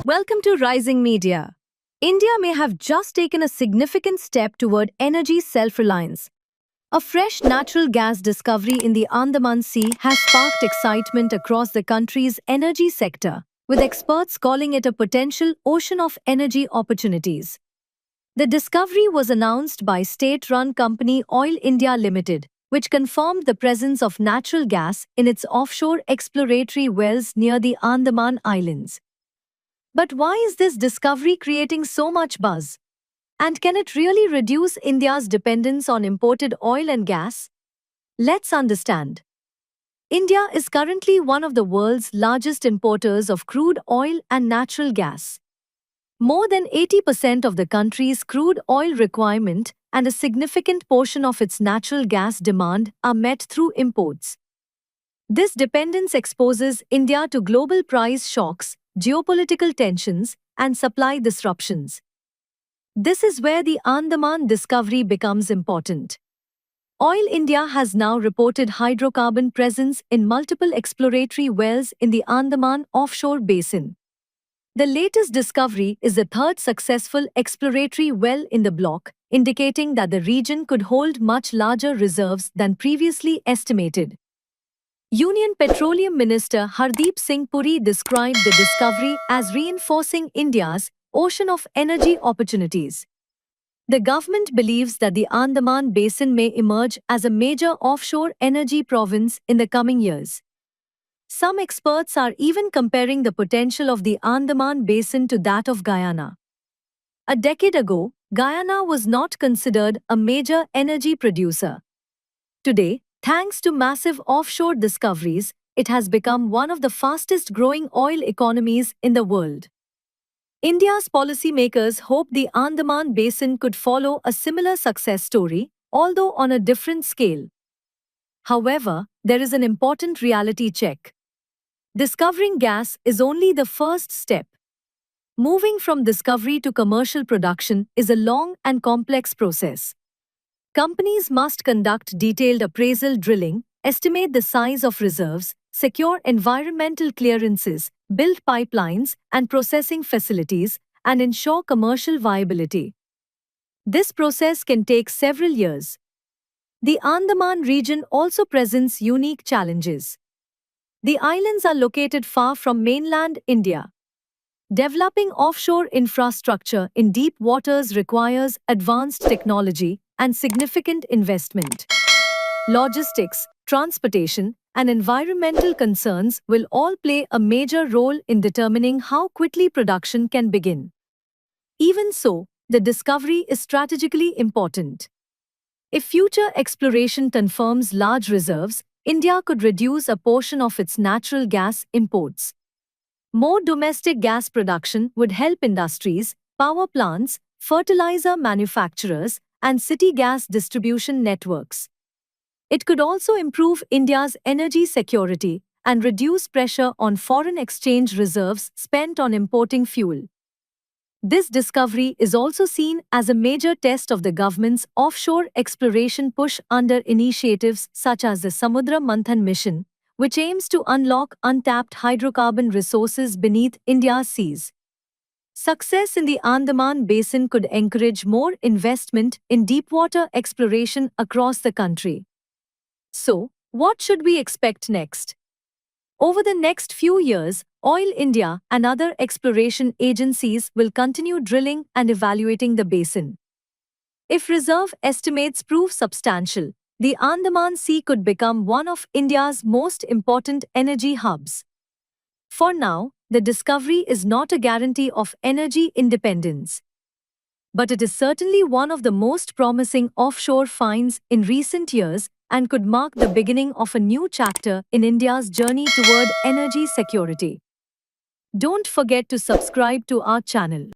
Welcome to Rising Media. India may have just taken a significant step toward energy self-reliance. A fresh natural gas discovery in the Andaman Sea has sparked excitement across the country's energy sector, with experts calling it a potential ocean of energy opportunities. The discovery was announced by state-run company Oil India Limited, which confirmed the presence of natural gas in its offshore exploratory wells near the Andaman Islands. But why is this discovery creating so much buzz? And can it really reduce India's dependence on imported oil and gas? Let's understand. India is currently one of the world's largest importers of crude oil and natural gas. More than 80% of the country's crude oil requirement and a significant portion of its natural gas demand are met through imports. This dependence exposes India to global price shocks, geopolitical tensions, and supply disruptions. This is where the Andaman discovery becomes important. Oil India has now reported hydrocarbon presence in multiple exploratory wells in the Andaman offshore basin. The latest discovery is the third successful exploratory well in the block, indicating that the region could hold much larger reserves than previously estimated. Union Petroleum Minister Hardeep Singh Puri described the discovery as reinforcing India's ocean of energy opportunities. The government believes that the Andaman Basin may emerge as a major offshore energy province in the coming years. Some experts are even comparing the potential of the Andaman Basin to that of Guyana. A decade ago, Guyana was not considered a major energy producer. Today, thanks to massive offshore discoveries, it has become one of the fastest-growing oil economies in the world. India's policymakers hope the Andaman Basin could follow a similar success story, although on a different scale. However, there is an important reality check. Discovering gas is only the first step. Moving from discovery to commercial production is a long and complex process. Companies must conduct detailed appraisal drilling, estimate the size of reserves, secure environmental clearances, build pipelines and processing facilities, and ensure commercial viability. This process can take several years. The Andaman region also presents unique challenges. The islands are located far from mainland India. Developing offshore infrastructure in deep waters requires advanced technology and significant investment. Logistics, transportation, and environmental concerns will all play a major role in determining how quickly production can begin. Even so, the discovery is strategically important. If future exploration confirms large reserves, India could reduce a portion of its natural gas imports. More domestic gas production would help industries, power plants, fertilizer manufacturers, and city gas distribution networks. It could also improve India's energy security and reduce pressure on foreign exchange reserves spent on importing fuel. This discovery is also seen as a major test of the government's offshore exploration push under initiatives such as the Samudra Manthan mission, which aims to unlock untapped hydrocarbon resources beneath India's seas. Success in the Andaman Basin could encourage more investment in deepwater exploration across the country. So, what should we expect next? Over the next few years, Oil India and other exploration agencies will continue drilling and evaluating the basin. If reserve estimates prove substantial, the Andaman Sea could become one of India's most important energy hubs. For now, the discovery is not a guarantee of energy independence. But it is certainly one of the most promising offshore finds in recent years and could mark the beginning of a new chapter in India's journey toward energy security. Don't forget to subscribe to our channel.